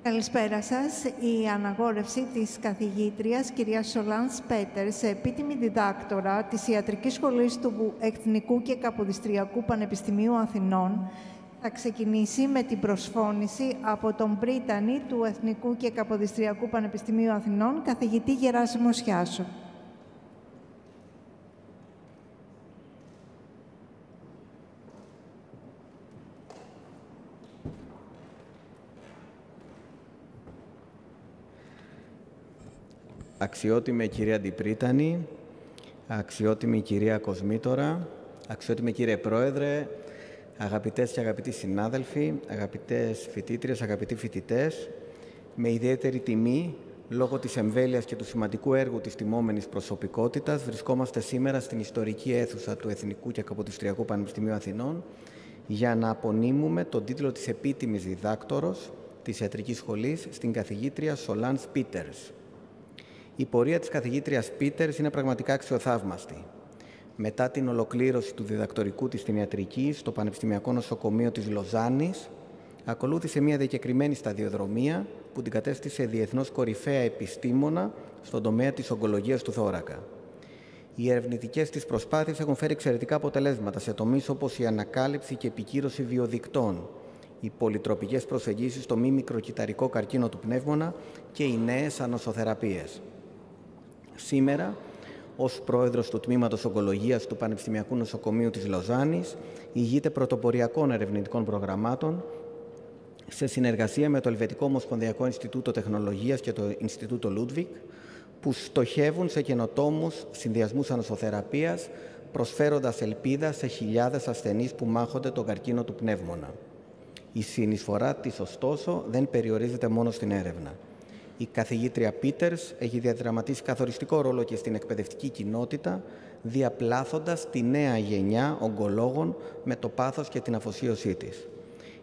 Καλησπέρα σας. Η αναγόρευση της καθηγήτριας κυρίας Solange Peters, επίτιμη διδάκτορα της Ιατρικής Σχολής του Εθνικού και Καποδιστριακού Πανεπιστημίου Αθηνών, θα ξεκινήσει με την προσφώνηση από τον πρίτανη του Εθνικού και Καποδιστριακού Πανεπιστημίου Αθηνών, καθηγητή Γεράσιμο Σιάσο. Αξιότιμη κυρία Αντιπρίτανη, αξιότιμη κυρία Κοσμήτορα, αξιότιμη κύριε Πρόεδρε, αγαπητές και αγαπητοί συνάδελφοι, αγαπητές φοιτήτριες, αγαπητοί φοιτητές, με ιδιαίτερη τιμή, λόγω της εμβέλειας και του σημαντικού έργου της τιμόμενης προσωπικότητας, βρισκόμαστε σήμερα στην ιστορική αίθουσα του Εθνικού και Καποδιστριακού Πανεπιστημίου Αθηνών για να απονείμουμε τον τίτλο της επίτιμης διδάκτορος της Ιατρικής Σχολής στην καθηγήτρια Solange Peters. Η πορεία της καθηγήτριας Peters είναι πραγματικά αξιοθαύμαστη. Μετά την ολοκλήρωση του διδακτορικού της στην ιατρική στο Πανεπιστημιακό Νοσοκομείο της Λοζάνης, ακολούθησε μια διακεκριμένη σταδιοδρομία που την κατέστησε διεθνώς κορυφαία επιστήμονα στον τομέα της ογκολογίας του θώρακα. Οι ερευνητικές της προσπάθειες έχουν φέρει εξαιρετικά αποτελέσματα σε τομείς όπως η ανακάλυψη και επικύρωση βιοδικτών, οι πολυτροπικές προσεγγίσεις στο μη μικροκυταρικό καρκίνο του πνεύμονα και οι νέες ανοσοθεραπείες. Σήμερα, ως πρόεδρος του Τμήματος Ογκολογίας του Πανεπιστημιακού Νοσοκομείου της Λοζάνης, ηγείται πρωτοποριακών ερευνητικών προγραμμάτων σε συνεργασία με το Ελβετικό Ομοσπονδιακό Ινστιτούτο Τεχνολογίας και το Ινστιτούτο Λούντβικ, που στοχεύουν σε καινοτόμους συνδυασμούς ανοσοθεραπείας, προσφέροντας ελπίδα σε χιλιάδες ασθενείς που μάχονται τον καρκίνο του πνεύμονα. Η συνεισφορά της, ωστόσο, δεν περιορίζεται μόνο στην έρευνα. Η καθηγήτρια Peters έχει διαδραματίσει καθοριστικό ρόλο και στην εκπαιδευτική κοινότητα, διαπλάθοντας τη νέα γενιά ογκολόγων με το πάθος και την αφοσίωσή της.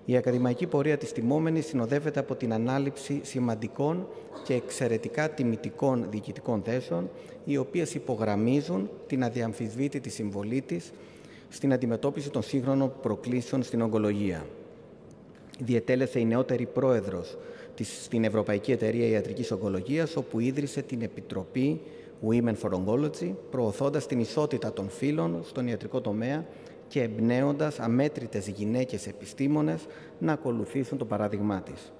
Η ακαδημαϊκή πορεία της τιμόμενης συνοδεύεται από την ανάληψη σημαντικών και εξαιρετικά τιμητικών διοικητικών θέσεων, οι οποίες υπογραμμίζουν την αδιαμφισβήτητη συμβολή της στην αντιμετώπιση των σύγχρονων προκλήσεων στην ογκολογία. Διετέλεσε η νεότερη πρόεδρος στην Ευρωπαϊκή Εταιρεία Ιατρικής Ογκολογίας, όπου ίδρυσε την Επιτροπή Women for Oncology, προωθώντας την ισότητα των φύλων στον ιατρικό τομέα και εμπνέοντας αμέτρητες γυναίκες επιστήμονες να ακολουθήσουν το παράδειγμά της.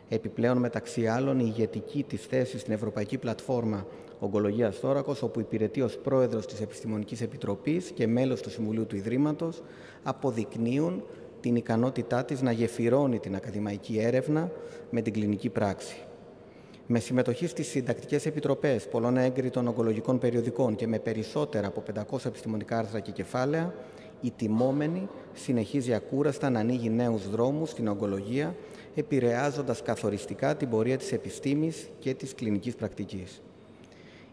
Επιπλέον, μεταξύ άλλων, η ηγετική της θέση στην Ευρωπαϊκή Πλατφόρμα Ογκολογίας Θώρακος, όπου υπηρετεί ως πρόεδρος της Επιστημονικής Επιτροπής και μέλος του Συμβουλίου του Ιδρύματος, αποδεικνύουν την ικανότητά της να γεφυρώνει την ακαδημαϊκή έρευνα με την κλινική πράξη. Με συμμετοχή στις συντακτικές επιτροπές πολλών έγκριτων ογκολογικών περιοδικών και με περισσότερα από 500 επιστημονικά άρθρα και κεφάλαια, η τιμόμενη συνεχίζει ακούραστα να ανοίγει νέους δρόμους στην ογκολογία, επηρεάζοντας καθοριστικά την πορεία της επιστήμης και της κλινικής πρακτικής.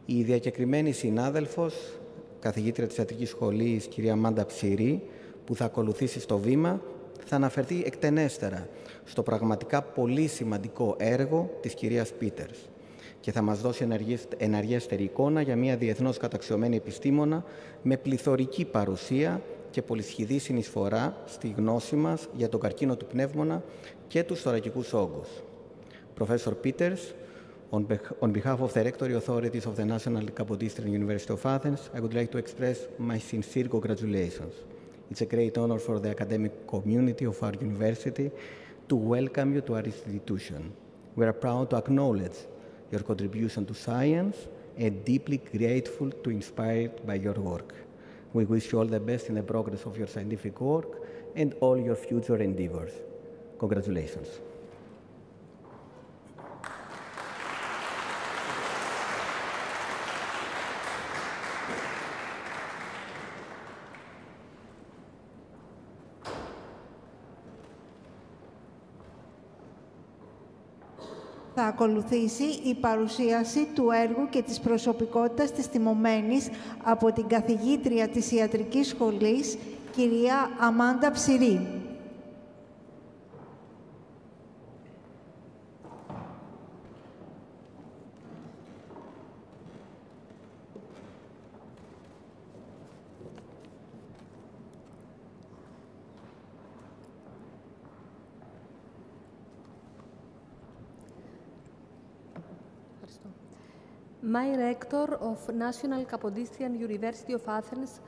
Η διακεκριμένη συνάδελφος, καθηγήτρια της Ιατρικής Σχολής, κυρία Μάντα Ψηρή, που θα ακολουθήσει στο βήμα, θα αναφερθεί εκτενέστερα στο πραγματικά πολύ σημαντικό έργο της κυρίας Peters και θα μας δώσει εναργέστερη εικόνα για μια διεθνώς καταξιωμένη επιστήμονα με πληθωρική παρουσία και πολυσχηδή συνεισφορά στη γνώση μας για τον καρκίνο του πνεύμονα και τους θωρακικούς όγκους. Professor Peters, on behalf of the Rectory Authorities of the National Capodistrian University of Athens, I would like to express my sincere congratulations. It's a great honor for the academic community of our university to welcome you to our institution. We are proud to acknowledge your contribution to science and deeply grateful to inspired by your work. We wish you all the best in the progress of your scientific work and all your future endeavors. Congratulations. Θα ακολουθήσει η παρουσίαση του έργου και της προσωπικότητας της τιμωμένης από την καθηγήτρια της Ιατρικής Σχολής, κυρία Αμάντα Ψηρή. My rector of National Capodistrian University of Athens,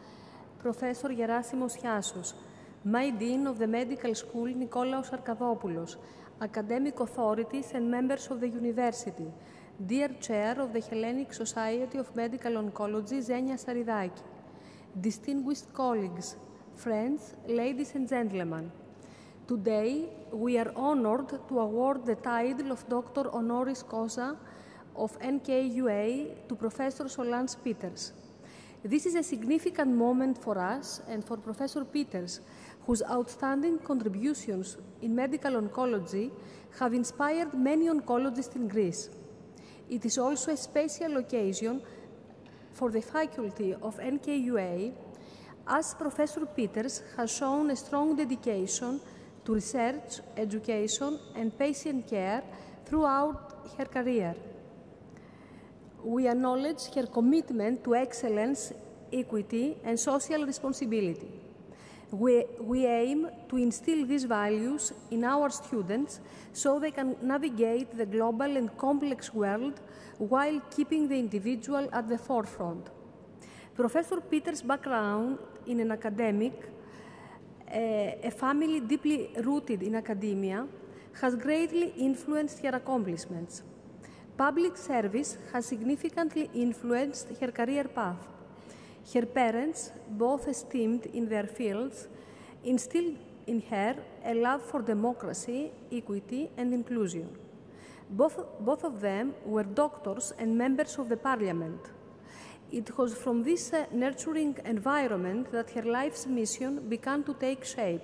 Professor Gerasimos Chiassos, my dean of the medical school, Nikolaos Arkadopoulos, academic authorities and members of the university, dear chair of the Hellenic Society of Medical Oncology, Zenia Saridaki, distinguished colleagues, friends, ladies and gentlemen. Today, we are honored to award the title of Doctor Honoris Causa of NKUA to Professor Solange Peters. This is a significant moment for us and for Professor Peters, whose outstanding contributions in medical oncology have inspired many oncologists in Greece. It is also a special occasion for the faculty of NKUA, as Professor Peters has shown a strong dedication to research, education, and patient care throughout her career. We acknowledge her commitment to excellence, equity, and social responsibility. We aim to instill these values in our students so they can navigate the global and complex world while keeping the individual at the forefront. Professor Peters' background in an academic, a family deeply rooted in academia, has greatly influenced her accomplishments. Public service has significantly influenced her career path. Her parents, both esteemed in their fields, instilled in her a love for democracy, equity, and inclusion. Both of them were doctors and members of the parliament. It was from this nurturing environment that her life's mission began to take shape.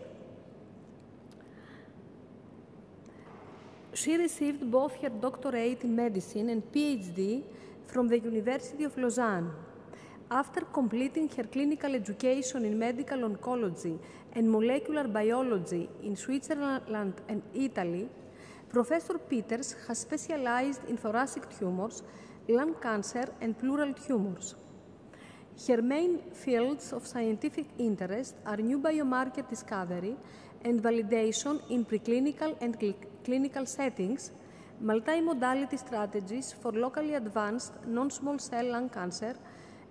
She received both her doctorate in medicine and PhD from the University of Lausanne. After completing her clinical education in medical oncology and molecular biology in Switzerland and Italy, Professor Peters has specialized in thoracic tumors, lung cancer, and pleural tumors. Her main fields of scientific interest are new biomarker discovery and validation in preclinical and clinical settings, multimodality strategies for locally advanced non-small cell lung cancer,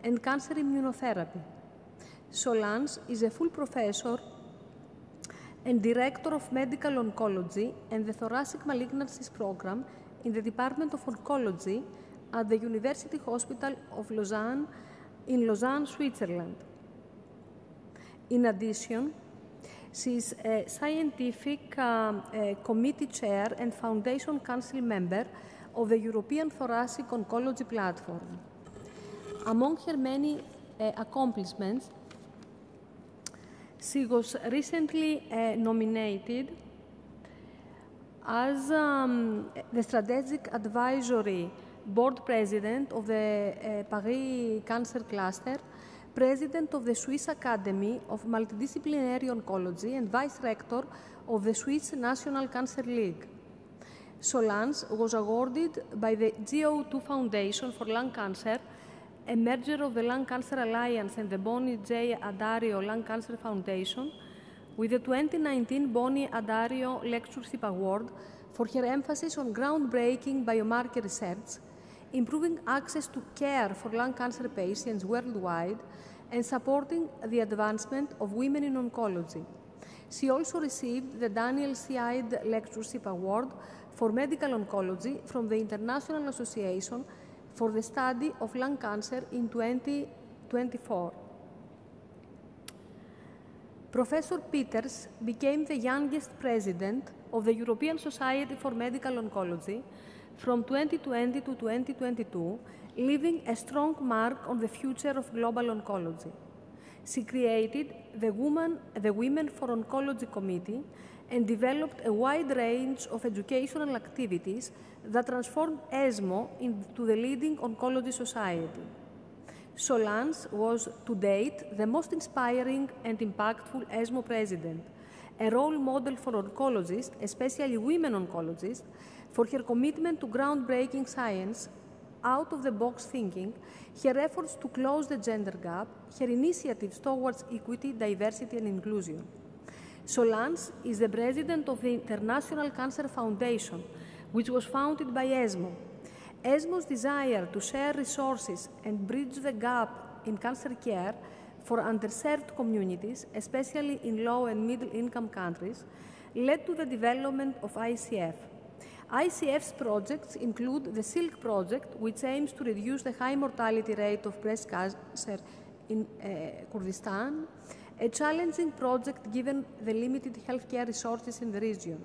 and cancer immunotherapy. Solange is a full professor and director of medical oncology and the thoracic malignancies program in the Department of Oncology at the University Hospital of Lausanne in Lausanne, Switzerland. In addition, she is a scientific committee chair and foundation council member of the European Thoracic Oncology Platform. Among her many accomplishments, she was recently nominated as the Strategic Advisory Board President of the Paris Cancer Cluster, President of the Swiss Academy of Multidisciplinary Oncology, and Vice Rector of the Swiss National Cancer League. Solange was awarded by the GO2 Foundation for Lung Cancer, a merger of the Lung Cancer Alliance and the Bonnie J. Addario Lung Cancer Foundation, with the 2019 Bonnie Addario Lectureship Award for her emphasis on groundbreaking biomarker research, improving access to care for lung cancer patients worldwide, and supporting the advancement of women in oncology. She also received the Daniel C. Ide Lectureship Award for Medical Oncology from the International Association for the Study of Lung Cancer in 2024. Professor Peters became the youngest president of the European Society for Medical Oncology from 2020 to 2022, leaving a strong mark on the future of global oncology. She created the Women for Oncology Committee and developed a wide range of educational activities that transformed ESMO into the leading oncology society. Solange was, to date, the most inspiring and impactful ESMO president, a role model for oncologists, especially women oncologists, for her commitment to groundbreaking science, out-of-the-box thinking, her efforts to close the gender gap, her initiatives towards equity, diversity, and inclusion. Solange is the president of the International Cancer Foundation, which was founded by ESMO, ESMO's desire to share resources and bridge the gap in cancer care for underserved communities, especially in low and middle-income countries, led to the development of ICF. ICF's projects include the SILK project, which aims to reduce the high mortality rate of breast cancer in Kurdistan, a challenging project given the limited healthcare resources in the region.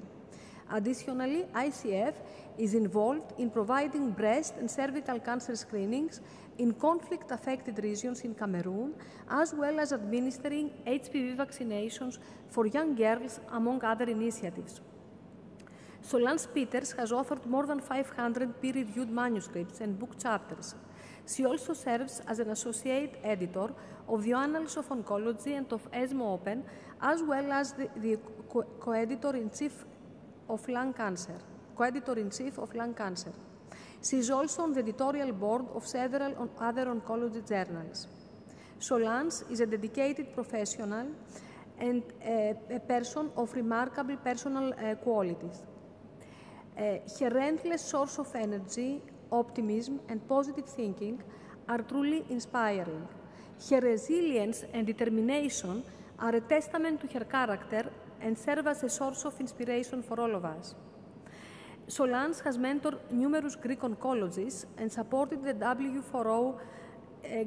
Additionally, ICF is involved in providing breast and cervical cancer screenings in conflict-affected regions in Cameroon, as well as administering HPV vaccinations for young girls, among other initiatives. Solange Peters has authored more than 500 peer-reviewed manuscripts and book chapters. She also serves as an associate editor of the Annals of Oncology and of ESMO Open, as well as the co-editor-in-chief of lung cancer. She is also on the editorial board of several other oncology journals. Solange is a dedicated professional and a person of remarkable personal qualities. Her endless source of energy, optimism, and positive thinking are truly inspiring. Her resilience and determination are a testament to her character and serve as a source of inspiration for all of us. Solange has mentored numerous Greek oncologists and supported the W4O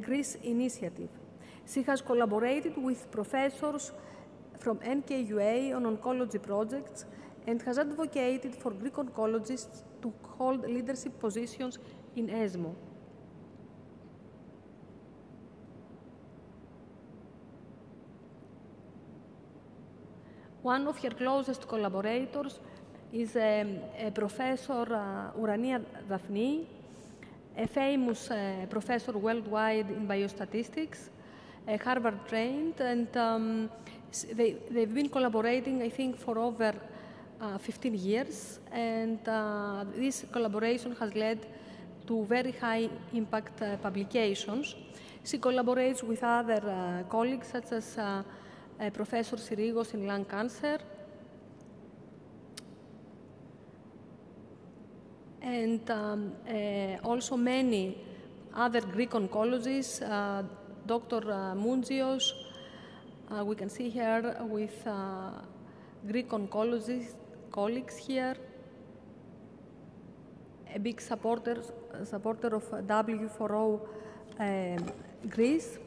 Greece initiative. She has collaborated with professors from NKUA on oncology projects and has advocated for Greek oncologists to hold leadership positions in ESMO. One of her closest collaborators is Professor Urania Daphne, a famous professor worldwide in biostatistics, Harvard-trained, and they've been collaborating, I think, for over 15 years, and this collaboration has led to very high impact publications. She collaborates with other colleagues, such as Professor Sirigos in lung cancer, and also many other Greek oncologists, Dr. Moungios, we can see here with Greek oncologist colleagues here, a big supporter of W4O Greece.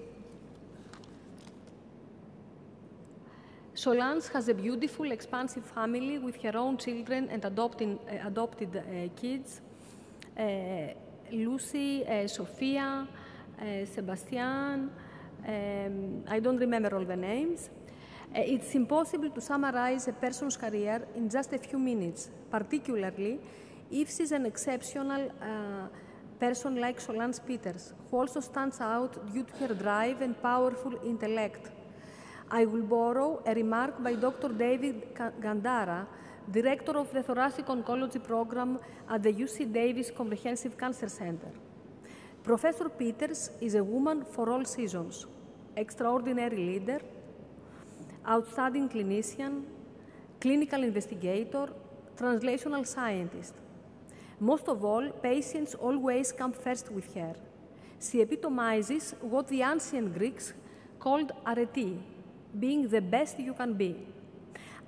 Solange has a beautiful, expansive family with her own children and adopted kids, Lucy, Sophia, Sebastian, I don't remember all the names. It's impossible to summarize a person's career in just a few minutes, particularly if she's an exceptional person like Solange Peters, who also stands out due to her drive and powerful intellect. I will borrow a remark by Dr. David Gandara, director of the Thoracic Oncology Program at the UC Davis Comprehensive Cancer Center. Professor Peters is a woman for all seasons, extraordinary leader, outstanding clinician, clinical investigator, translational scientist. Most of all, patients always come first with her. She epitomizes what the ancient Greeks called arete, being the best you can be.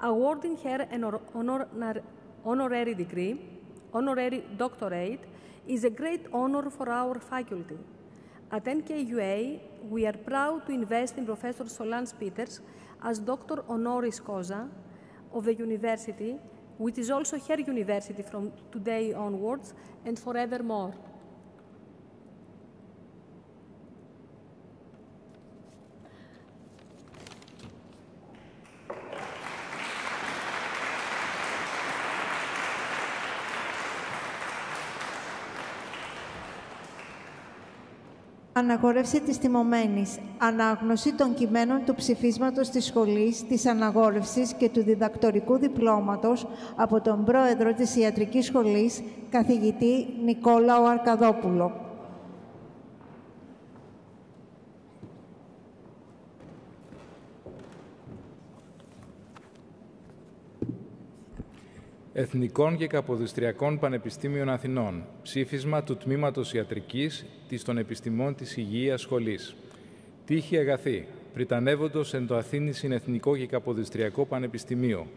Awarding her an honorary degree, honorary doctorate, is a great honor for our faculty. At NKUA, we are proud to invest in Professor Solange Peters as Doctor Honoris Causa of the university, which is also her university from today onwards and forevermore. Αναγόρευση της τιμωμένης. Ανάγνωση των κειμένων του ψηφίσματος της Σχολής, της Αναγόρευσης και του διδακτορικού διπλώματος από τον Πρόεδρο της Ιατρικής Σχολής, καθηγητή Νικόλαο Αρκαδόπουλο. Εθνικών και Καποδιστριακών Πανεπιστήμιων Αθηνών. Ψήφισμα του Τμήματος Ιατρικής της των Επιστημών της Υγείας Σχολής. Τύχη αγαθή, πριτανεύοντος εν το Αθήνησιν Εθνικό και Καποδιστριακό Πανεπιστημίο,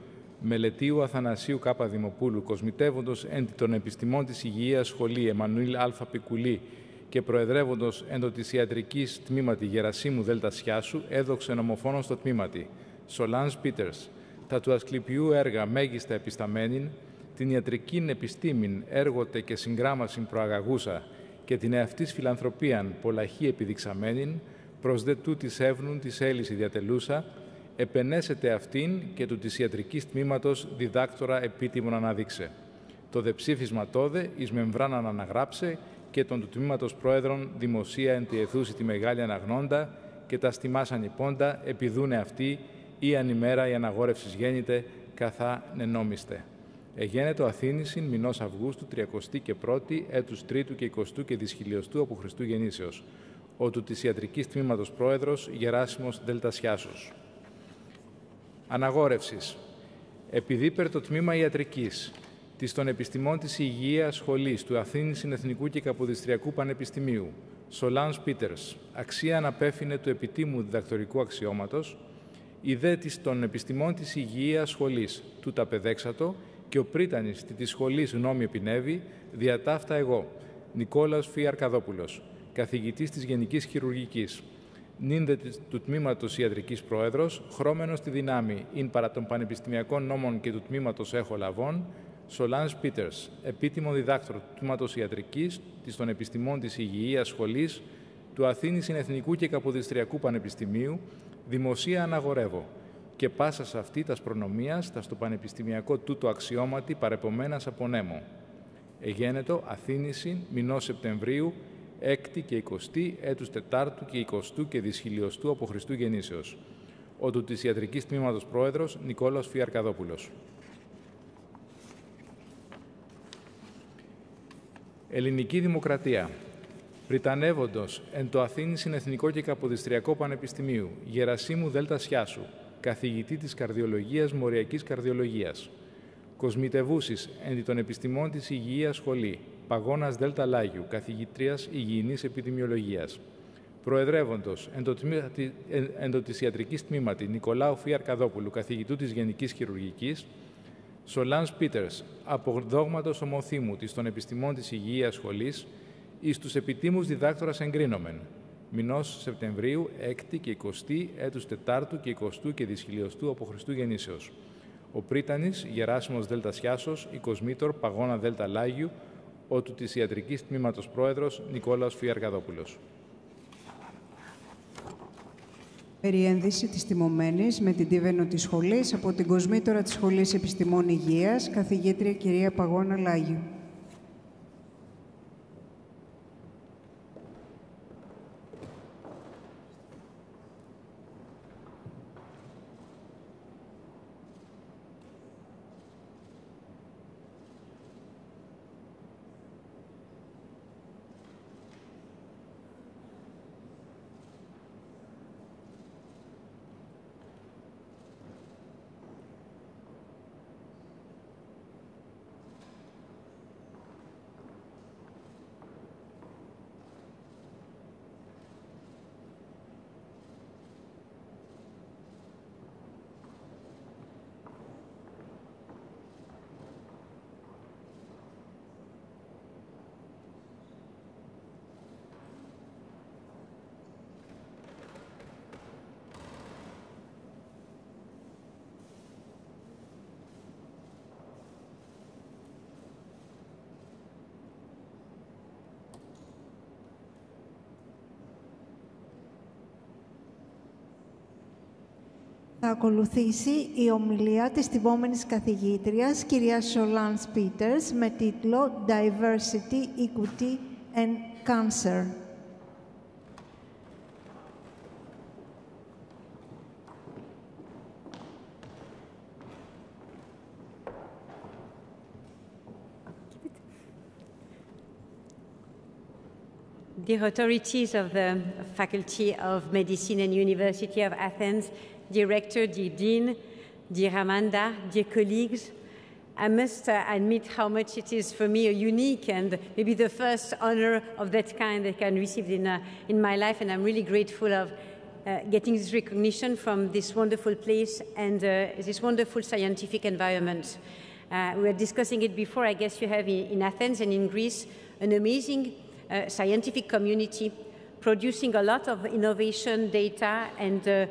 Μελετίου Αθανασίου Κ. Δημοπούλου, κοσμητεύοντος εν των Επιστημών της Υγείας Σχολή Εμμανουήλ Α. Πικουλή και προεδρεύοντος εν το της Ιατρικής Τμήματι Γερασίμου Δ. Σιάσου, έδοξεν ομοφόνος στο τμήματι, Solange Peters, τα του ασκληπιού έργα μέγιστα επισταμένην, την ιατρικήν επιστήμην έργοτε και συγγράμμασιν προαγαγούσα και την εαυτής φιλανθρωπίαν πολλαχή επιδειξαμένην, προς δε τούτης εύνουν της έλυση διατελούσα, επενέσετε αυτήν και του της ιατρικής τμήματος διδάκτορα επίτιμον αναδείξε. Το δε ψήφισμα τόδε εις μεμβράναν αναγράψε και των του τμήματος πρόεδρων δημοσία εν τη αιθούση τη μεγάλη αναγνώντα και τα στιμάσαν υπόντα επιδούνε αυτοί ή ανημέρα η αναγόρευσης γέννηται καθά νενόμιστε. Εγένετο Αθήνησιν μηνός Αυγούστου 31η έτους 3ου και 20ου και δυσχυλιοστού από Χριστού γεννήσεως. Ο του της Ιατρικής Τμήματος Πρόεδρος Γεράσιμος Δ. Σιάσος. Αναγόρευσης. Επιδίπερ το Τμήμα Ιατρικής της των Επιστημών της Υγείας Σχολής του Αθήνησιν Εθνικού και Καποδιστριακού Πανεπιστημίου, Solange Peters, αξία αναπέφυνε του επιτίμου διδακτορικού αξιώματος, η δε της των Επιστημών της Υγείας Σχολής, του τα παιδέξατο, και ο πρίτανης της σχολής νόμι επινεύει, διατάφτα εγώ, Νικόλαος Φ. Αρκαδόπουλος, καθηγητής της Γενικής Χειρουργικής, νύνδε του Τμήματος Ιατρικής Πρόεδρος, χρώμενος στη δυνάμει, ειν παρά των Πανεπιστημιακών Νόμων και του Τμήματος Έχω Λαβών, Solange Peters, επίτιμο διδάκτορο του Τμήματος Ιατρικής της των Επιστημών της Υγείας Σχολής, του Αθήνησιν Εθνικού και Καποδιστριακού Πανεπιστημίου, δημοσία αναγορεύω, και πάσα σε αυτή τας προνομίας, τα στο πανεπιστημιακό τούτο αξιώματι παρεπομένας από νέμο. Εγένετο Αθήνησιν μηνός Σεπτεμβρίου, 6η και 20η έτους 4ου και 20ου και δυσχυλιοστού από Χριστού γεννήσεως. Ο του της Ιατρικής Τμήματος Πρόεδρος Νικόλαος Φ. Αρκαδόπουλος. Ελληνική Δημοκρατία. Πριτανεύοντος εν το Αθήνησιν Εθνικό και Καποδιστριακό Πανεπιστημίου Γερασίμου Δ. Σιάσου, καθηγητή της Καρδιολογίας Μοριακής Καρδιολογίας. Κοσμητευούσης εν των Επιστημών της Υγείας Σχολή Παγώνας Δ. Λάγιου, καθηγήτριας Υγιεινής Επιδημιολογίας. Προεδρεύοντος εν το της Ιατρικής Τμήματι Νικολάου Φ. Αρκαδόπουλου, καθηγητού της Γενικής Χειρουργικής. Solange Peters, αποδόγματος ομοθήμου της των Επιστημών της Υγείας Σχολής, εις τους επιτίμους διδάκτορας εγκρίνομεν, μηνός Σεπτεμβρίου, 6η και 20η έτους 4ου και 20ου και δυσχυλιοστού από Χριστού γεννήσεως. Ο πρίτανης Γεράσιμος Δ. Σιάσος, η κοσμήτωρ Παγώνα Δ. Λάγιου, ο του της Ιατρικής Τμήματος Πρόεδρος Νικόλαος Φ. Αρκαδόπουλος. Περιένδυση της τιμωμένης με την τίβαινο της σχολής από την κοσμήτωρα της Σχολής Επιστημών Υγείας, καθηγήτρια κυρία Παγώνα Λάγιου. Θα ακολουθήσει η ομιλία της τιμόμενης καθηγήτριας, κυρίας Solange Peters, με τίτλο «Diversity, Equity and Cancer». Dear authorities of the Faculty of Medicine and University of Athens, Director, dear Dean, dear Amanda, dear colleagues, I must admit how much it is for me a unique and maybe the first honor of that kind that I can receive in my life, and I'm really grateful of getting this recognition from this wonderful place and this wonderful scientific environment. We were discussing it before. I guess you have in Athens and in Greece an amazing scientific community producing a lot of innovation, data, and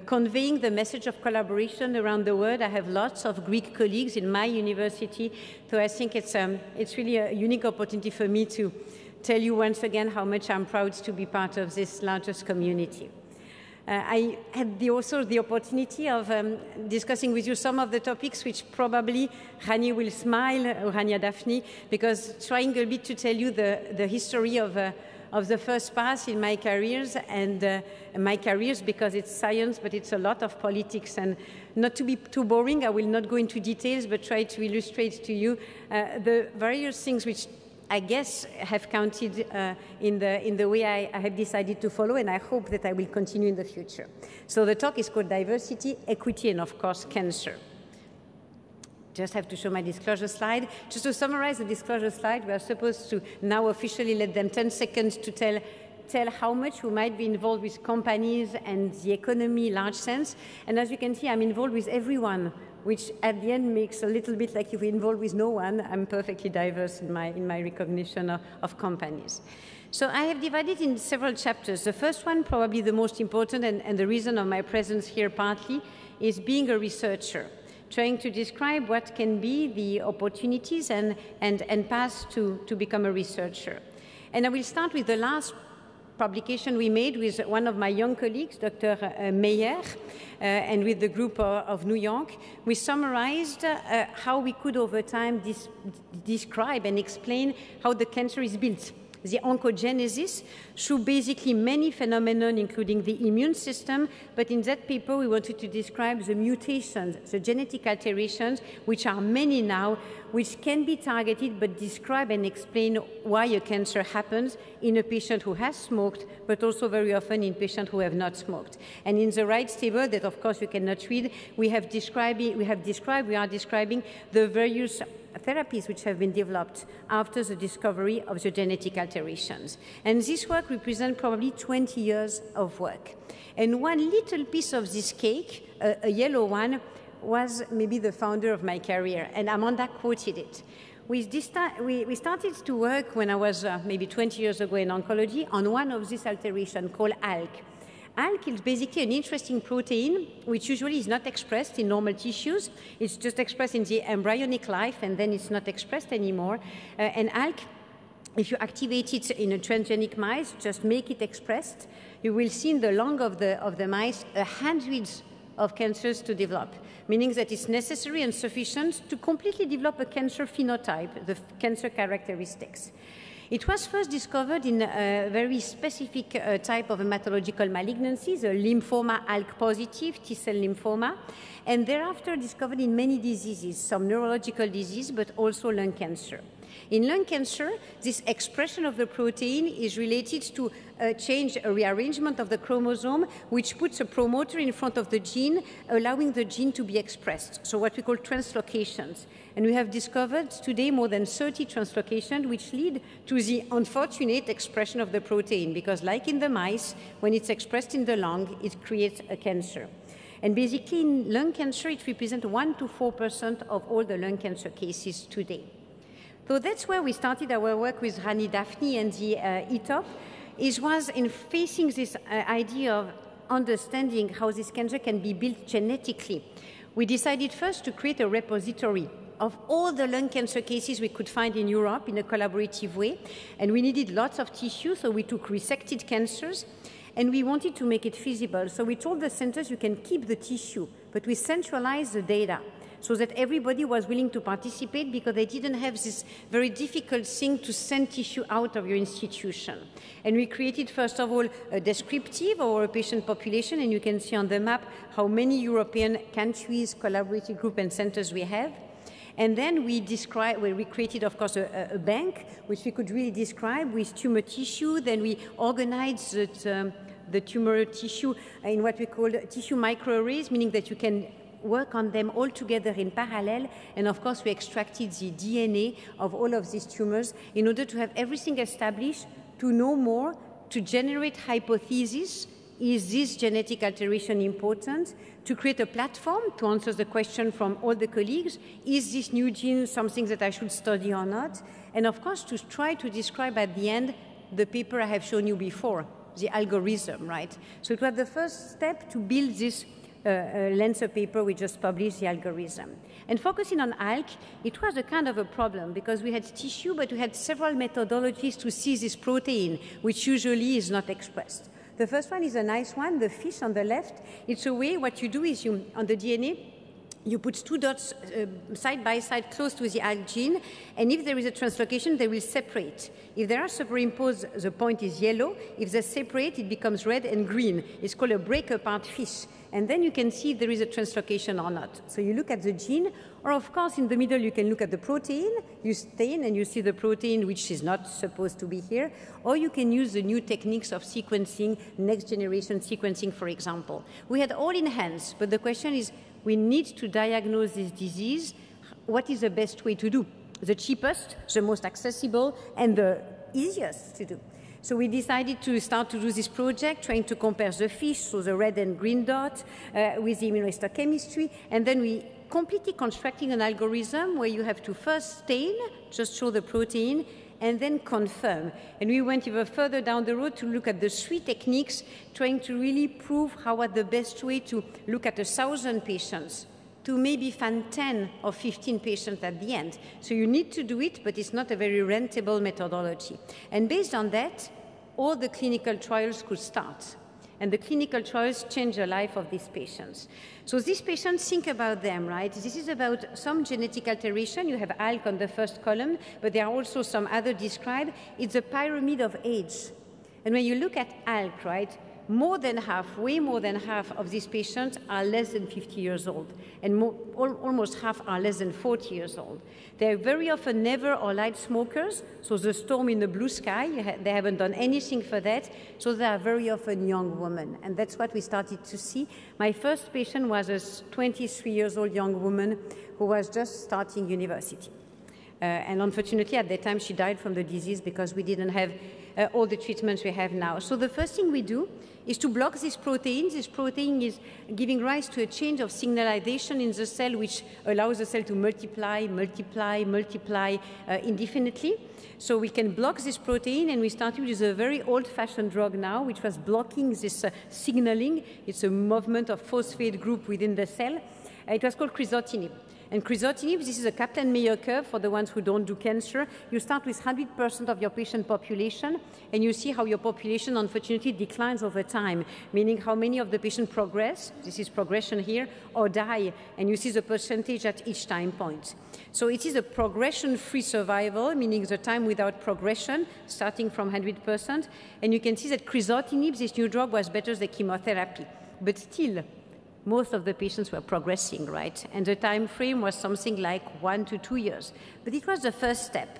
conveying the message of collaboration around the world. I have lots of Greek colleagues in my university, so I think it's really a unique opportunity for me to tell you once again how much I'm proud to be part of this largest community. I had also the opportunity of discussing with you some of the topics which probably Rani will smile, or Rania Daphne, because trying a bit to tell you the history of the first pass in my careers, and my careers because it's science, but it's a lot of politics. And not to be too boring, I will not go into details, but try to illustrate to you the various things which I guess have counted in the way I have decided to follow, and I hope that I will continue in the future. So the talk is called Diversity, Equity, and of course, Cancer. Just have to show my disclosure slide. Just to summarize the disclosure slide, we are supposed to now officially let them 10 seconds to tell how much we might be involved with companies and the economy in large sense. And as you can see, I'm involved with everyone, which at the end makes a little bit like if we're involved with no one. I'm perfectly diverse in my recognition of companies. So I have divided in several chapters. The first one, probably the most important, and the reason of my presence here partly, is being a researcher, trying to describe what can be the opportunities and paths to become a researcher. And I will start with the last publication we made with one of my young colleagues, Dr. Meyer, and with the group of New York. We summarized how we could over time describe and explain how the cancer is built, the oncogenesis, through basically many phenomena, including the immune system. But in that paper, we wanted to describe the mutations, the genetic alterations, which are many now, which can be targeted, but describe and explain why a cancer happens in a patient who has smoked, but also very often in patients who have not smoked. And in the right table, that of course you cannot read, we are describing the various therapies which have been developed after the discovery of the genetic alterations. And this work represents probably 20 years of work. And one little piece of this cake, a yellow one, was maybe the founder of my career, and Amanda quoted it. We started to work when I was maybe 20 years ago in oncology on one of these alterations called ALK. ALK is basically an interesting protein which usually is not expressed in normal tissues. It's just expressed in the embryonic life, and then it's not expressed anymore. And ALK, if you activate it in a transgenic mice, just make it expressed, you will see in the lung of the mice hundreds of cancers to develop, meaning that it's necessary and sufficient to completely develop a cancer phenotype, the cancer characteristics. It was first discovered in a very specific type of hematological malignancies, a lymphoma ALK-positive T-cell lymphoma, and thereafter discovered in many diseases, some neurological disease, but also lung cancer. In lung cancer, this expression of the protein is related to a rearrangement of the chromosome, which puts a promoter in front of the gene, allowing the gene to be expressed, so what we call translocations. And we have discovered today more than 30 translocations, which lead to the unfortunate expression of the protein, because like in the mice, when it's expressed in the lung, it creates a cancer. And basically, in lung cancer, it represents 1 to 4% of all the lung cancer cases today. So that's where we started our work with Rani Daphne and the ETOP. It was in facing this idea of understanding how this cancer can be built genetically. We decided first to create a repository of all the lung cancer cases we could find in Europe in a collaborative way. And we needed lots of tissue, so we took resected cancers. And we wanted to make it feasible. So we told the centers you can keep the tissue, but we centralized the data, so that everybody was willing to participate, because they didn't have this very difficult thing to send tissue out of your institution. And we created, first of all, a descriptive of our patient population, and you can see on the map how many European countries, collaborative groups, and centers we have. And then we created, of course, a bank, which we could really describe with tumor tissue. Then we organized the tumor tissue in what we call tissue microarrays, meaning that you can work on them all together in parallel. And of course, we extracted the DNA of all of these tumors in order to have everything established, to know more, to generate hypotheses. Is this genetic alteration important? To create a platform to answer the question from all the colleagues, is this new gene something that I should study or not? And of course, to try to describe at the end the paper I have shown you before, the algorithm, right? So it was the first step to build this Lancer paper we just published, the algorithm. And focusing on ALK, it was a kind of a problem because we had tissue, but we had several methodologies to see this protein, which usually is not expressed. The first one is a nice one, the fish on the left. It's a way, what you do is you, on the DNA, you put two dots side by side close to the ALK gene, and if there is a translocation, they will separate. If they are superimposed, the point is yellow. If they separate, it becomes red and green. It's called a break-apart fish. And then you can see if there is a translocation or not. So you look at the gene, or of course in the middle you can look at the protein. You stain and you see the protein which is not supposed to be here. Or you can use the new techniques of sequencing, next generation sequencing, for example. We had all in hands, but the question is, we need to diagnose this disease. What is the best way to do? The cheapest, the most accessible, and the easiest to do. So we decided to start to do this project, trying to compare the fish, so the red and green dot, with the immunohistochemistry, and then we completely constructing an algorithm where you have to first stain, just show the protein, and then confirm. And we went even further down the road to look at the 3 techniques, trying to really prove how was the best way to look at 1,000 patients, to maybe find 10 or 15 patients at the end. So you need to do it, but it's not a very rentable methodology. And based on that, all the clinical trials could start. And the clinical trials change the life of these patients. So these patients, think about them, right? This is about some genetic alteration. You have ALK on the first column, but there are also some other described. It's a pyramid of age. And when you look at ALK, right, more than half, way more than half of these patients are less than 50 years old, and almost half are less than 40 years old. They're very often never or light smokers, so the storm in the blue sky, they haven't done anything for that, so they are very often young women, and that's what we started to see. My first patient was a 23 years old young woman who was just starting university. And unfortunately, at that time, she died from the disease because we didn't have all the treatments we have now. So the first thing we do is to block this protein. This protein is giving rise to a change of signalization in the cell, which allows the cell to multiply indefinitely. So we can block this protein, and we started with a very old-fashioned drug now, which was blocking this signaling. It's a movement of phosphate group within the cell. It was called crizotinib. And crizotinib, this is a Kaplan-Meier curve for the ones who don't do cancer. You start with 100% of your patient population, and you see how your population, unfortunately, declines over time, meaning how many of the patients progress, this is progression here, or die, and you see the percentage at each time point. So it is a progression-free survival, meaning the time without progression, starting from 100%, and you can see that crizotinib, this new drug, was better than chemotherapy, but still, most of the patients were progressing, right? And the time frame was something like 1 to 2 years. But it was the first step.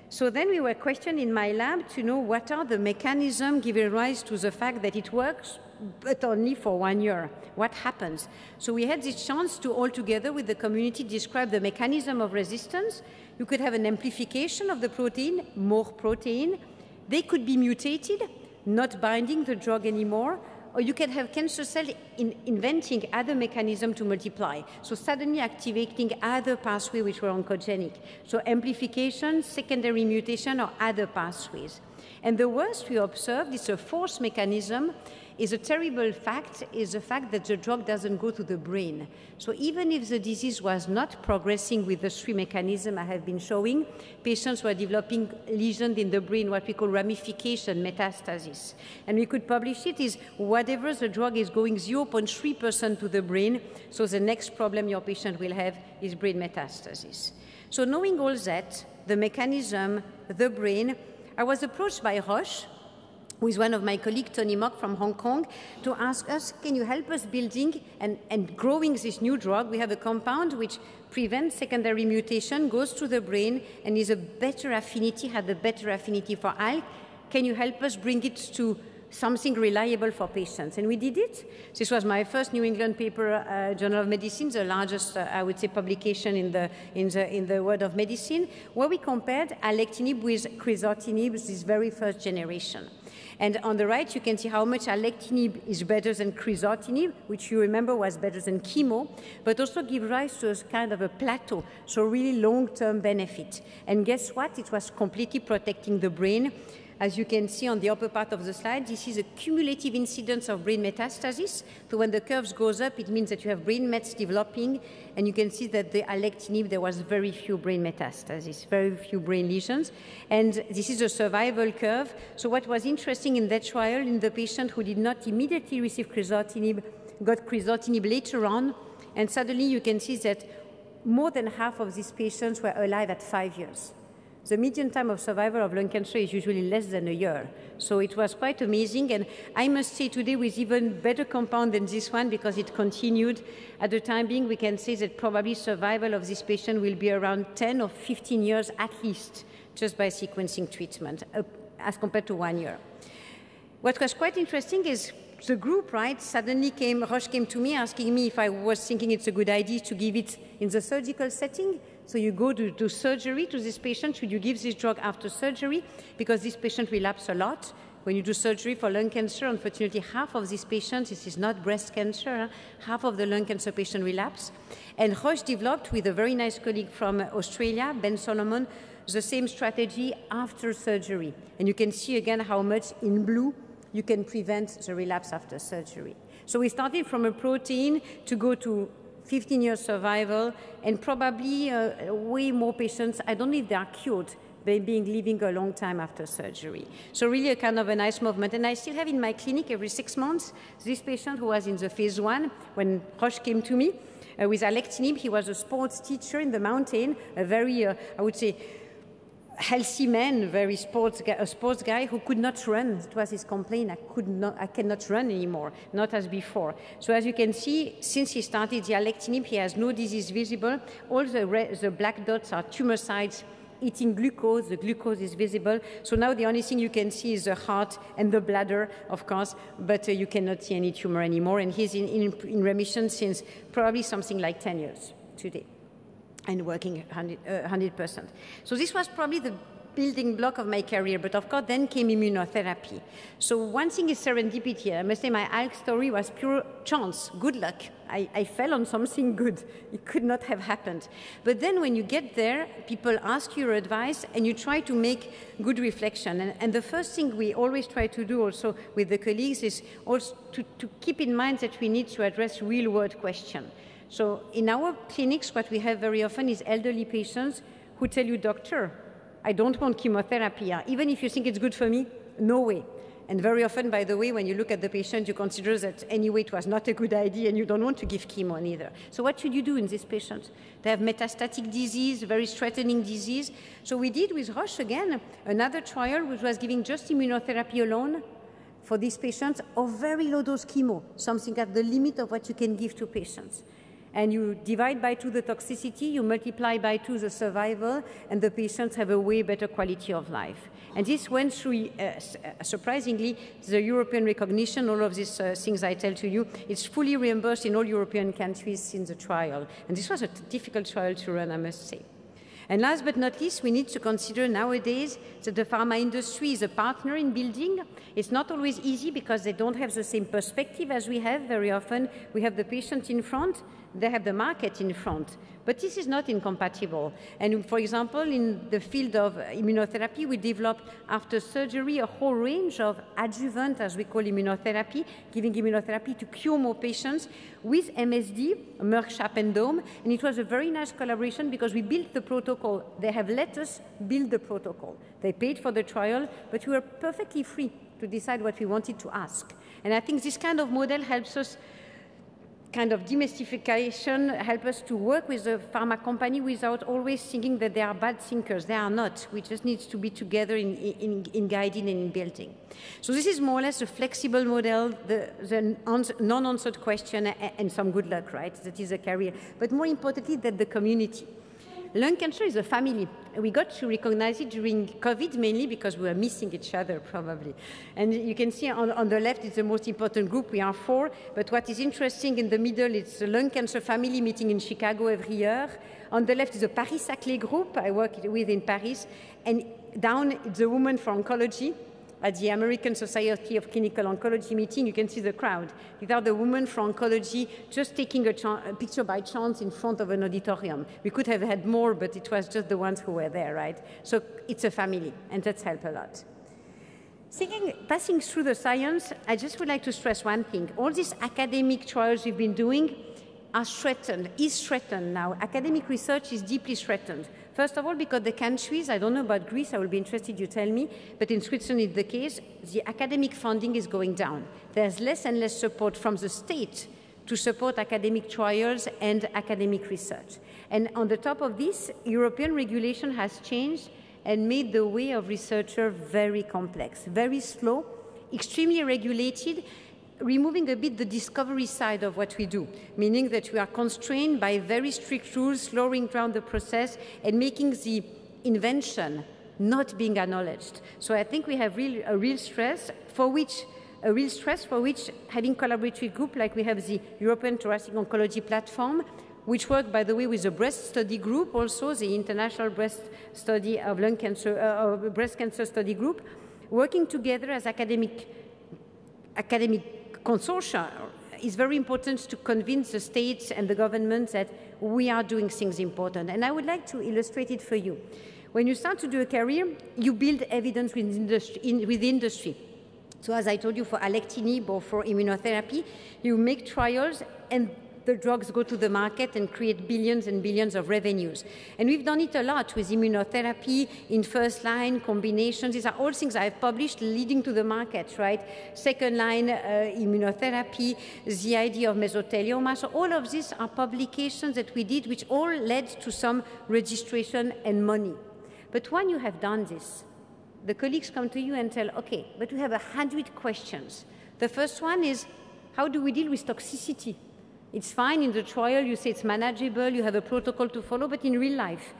So then we were questioned in my lab to know what are the mechanisms giving rise to the fact that it works, but only for 1 year. What happens? So we had this chance to all together with the community describe the mechanism of resistance. You could have an amplification of the protein, more protein. They could be mutated, not binding the drug anymore, or you can have cancer cells inventing other mechanisms to multiply, so suddenly activating other pathways which were oncogenic. So amplification, secondary mutation, or other pathways. And the worst we observed is a fourth mechanism, is a terrible fact, is the fact that the drug doesn't go to the brain. So even if the disease was not progressing with the 3 mechanisms I have been showing, patients were developing lesions in the brain, what we call ramification, metastasis. And we could publish it is whatever the drug is going 0.3% to the brain, so the next problem your patient will have is brain metastasis. So knowing all that, the mechanism, the brain, I was approached by Roche, with one of my colleagues, Tony Mock from Hong Kong, to ask us, can you help us building and growing this new drug? We have a compound which prevents secondary mutation, goes to the brain, and is a better affinity, had a better affinity for ALK. Can you help us bring it to something reliable for patients. And we did it. This was my first New England paper, Journal of Medicine, the largest, I would say, publication in the world of medicine, where we compared alectinib with crizotinib, this very first generation. And on the right, you can see how much alectinib is better than crizotinib, which you remember was better than chemo, but also give rise to a kind of a plateau, so really long-term benefit. And guess what? It was completely protecting the brain. As you can see on the upper part of the slide, this is a cumulative incidence of brain metastasis. So when the curves goes up, it means that you have brain mets developing, and you can see that the alectinib, there was very few brain metastasis, very few brain lesions. And this is a survival curve. So what was interesting in that trial, in the patient who did not immediately receive crizotinib, got crizotinib later on, and suddenly you can see that more than half of these patients were alive at 5 years. The median time of survival of lung cancer is usually less than a year. So it was quite amazing. And I must say today with even better compound than this one, because it continued. At the time being, we can say that probably survival of this patient will be around 10 or 15 years at least, just by sequencing treatment, as compared to 1 year. What was quite interesting is the group, right, suddenly Roche came to me asking me if I was thinking it's a good idea to give it in the surgical setting. So you go to do surgery to this patient. Should you give this drug after surgery? Because this patient relapses a lot. When you do surgery for lung cancer, unfortunately, half of these patients, this is not breast cancer, half of the lung cancer patient relapse. And Roche developed with a very nice colleague from Australia, Ben Solomon, the same strategy after surgery. And you can see again how much in blue you can prevent the relapse after surgery. So we started from a protein to go to 15 years survival, and probably way more patients, I don't know if they are cured, but being living a long time after surgery. So really a kind of a nice movement. And I still have in my clinic every 6 months, this patient who was in the phase 1, when Roche came to me with alectinib. He was a sports teacher in the mountain, a very, I would say, healthy man, very a sports guy who could not run. It was his complaint, I cannot run anymore, not as before. So as you can see, since he started the alectinib, he has no disease visible. All the black dots are tumor sites eating glucose. The glucose is visible. So now the only thing you can see is the heart and the bladder, of course, but you cannot see any tumor anymore. And he's in remission since probably something like 10 years today, and working 100%. So this was probably the building block of my career, but of course then came immunotherapy. So one thing is serendipity. I must say my ALK story was pure chance, good luck. I fell on something good. It could not have happened. But then when you get there, people ask you your advice and you try to make good reflection. And the first thing we always try to do also with the colleagues is also to keep in mind that we need to address real-world questions. So in our clinics, what we have very often is elderly patients who tell you, doctor, I don't want chemotherapy. Even if you think it's good for me, no way. And very often, by the way, when you look at the patient, you consider that anyway it was not a good idea and you don't want to give chemo neither. So what should you do in these patients? They have metastatic disease, very threatening disease. So we did with Roche again another trial which was giving just immunotherapy alone for these patients or very low dose chemo, something at the limit of what you can give to patients. And you divide by 2 the toxicity, you multiply by 2 the survival, and the patients have a way better quality of life. And this went through, surprisingly, the European recognition, all of these things I tell to you, it's fully reimbursed in all European countries in the trial. And this was a difficult trial to run, I must say. And last but not least, we need to consider nowadays that the pharma industry is a partner in building. It's not always easy because they don't have the same perspective as we have. Very often we have the patient in front, they have the market in front. But this is not incompatible. And for example, in the field of immunotherapy, we developed after surgery a whole range of adjuvant, as we call immunotherapy, giving immunotherapy to cure more patients with MSD, Merck Sharp and Dome. And it was a very nice collaboration because we built the protocol. They have let us build the protocol. They paid for the trial, but we were perfectly free to decide what we wanted to ask. And I think this kind of model helps us kind of demystification, help us to work with the pharma company without always thinking that they are bad thinkers. They are not. We just need to be together in guiding and in building. So this is more or less a flexible model, the non-answered question and some good luck, right? That is a career. But more importantly, that the community. lung cancer is a family. We got to recognize it during COVID, mainly because we were missing each other, probably. And you can see on the left, it's the most important group. We are 4. But what is interesting in the middle, it's the lung cancer family meeting in Chicago every year. On the left is the Paris-Saclay group I work with in Paris. And down, it's the Women for Oncology. At the American Society of Clinical Oncology meeting, you can see the crowd. These are the women for oncology just taking a picture by chance in front of an auditorium. We could have had more, but it was just the ones who were there, right? So it's a family, and that's helped a lot. Passing through the science, I just would like to stress one thing. All these academic trials we've been doing are threatened, is threatened now. Academic research is deeply threatened. First of all, because the countries, I don't know about Greece, I will be interested you tell me, but in Switzerland it's the case, the academic funding is going down. There's less and less support from the state to support academic trials and academic research. And on the top of this, European regulation has changed and made the way of researcher very complex, very slow, extremely regulated, removing a bit the discovery side of what we do, meaning that we are constrained by very strict rules, slowing down the process and making the invention not being acknowledged. So I think we have a real stress for which having collaborative group like we have the European Thoracic Oncology Platform, which work, by the way, with the breast study group, also the International Breast Study of Lung Cancer, Breast Cancer Study Group, working together as academic consortia is very important to convince the states and the governments that we are doing things important. And I would like to illustrate it for you. When you start to do a career, you build evidence with industry. So as I told you, for alectinib or for immunotherapy, you make trials and the drugs go to the market and create billions and billions of revenues. And we've done it a lot with immunotherapy, in first line, combinations. These are all things I've published leading to the market, right? Second line immunotherapy, the idea of mesothelioma. So all of these are publications that we did, which all led to some registration and money. But when you have done this, the colleagues come to you and tell, okay, but we have 100 questions. The first one is, how do we deal with toxicity? It's fine in the trial, you say it's manageable, you have a protocol to follow, but in real life,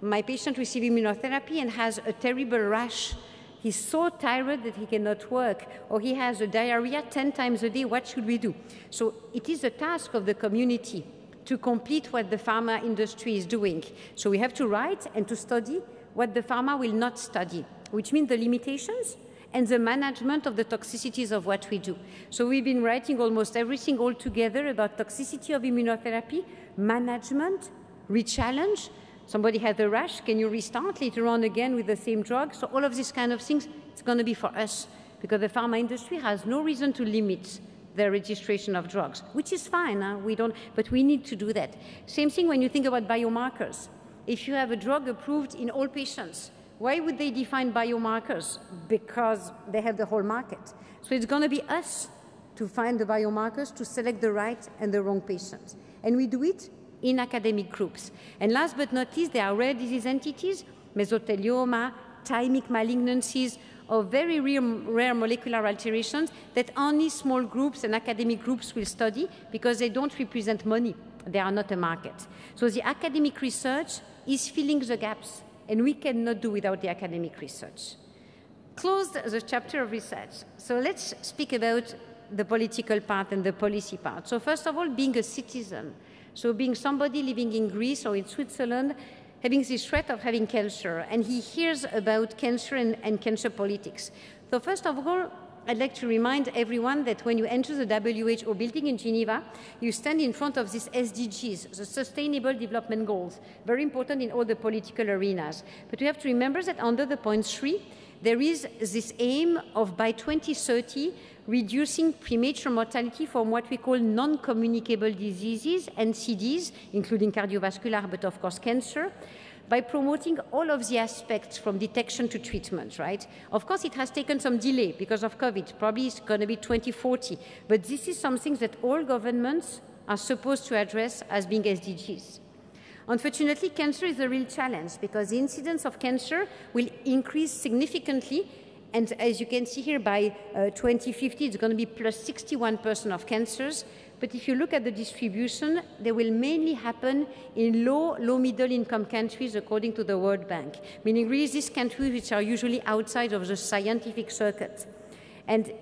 my patient receives immunotherapy and has a terrible rash. He's so tired that he cannot work, or he has a diarrhea 10 times a day. What should we do? So it is a task of the community to complete what the pharma industry is doing. So we have to write and to study what the pharma will not study, which means the limitations and the management of the toxicities of what we do. So we've been writing almost everything all together about toxicity of immunotherapy, management, re-challenge. Somebody had a rash, can you restart later on again with the same drug? So all of these kind of things, it's going to be for us, because the pharma industry has no reason to limit the registration of drugs, which is fine, but we need to do that. Same thing when you think about biomarkers. If you have a drug approved in all patients, why would they define biomarkers? Because they have the whole market. So it's going to be us to find the biomarkers, to select the right and the wrong patients. And we do it in academic groups. And last but not least, there are rare disease entities, mesothelioma, thymic malignancies, or very rare molecular alterations that only small groups and academic groups will study because they don't represent money. They are not a market. So the academic research is filling the gaps, and we cannot do without the academic research. Close the chapter of research. So let's speak about the political part and the policy part. So first of all, being a citizen. So being somebody living in Greece or in Switzerland, having this threat of having cancer, and he hears about cancer and cancer politics. So first of all, I'd like to remind everyone that when you enter the WHO building in Geneva, you stand in front of these SDGs, the Sustainable Development Goals, very important in all the political arenas. But we have to remember that under the point 3, there is this aim of, by 2030, reducing premature mortality from what we call non-communicable diseases, NCDs, including cardiovascular, but of course cancer, by promoting all of the aspects from detection to treatment, right? Of course, it has taken some delay because of COVID. Probably it's going to be 2040. But this is something that all governments are supposed to address as being SDGs. Unfortunately, cancer is a real challenge because the incidence of cancer will increase significantly And as you can see here, by 2050, it's going to be plus 61% of cancers. But if you look at the distribution, they will mainly happen in low, middle-income countries, according to the World Bank, meaning really these countries which are usually outside of the scientific circuit. And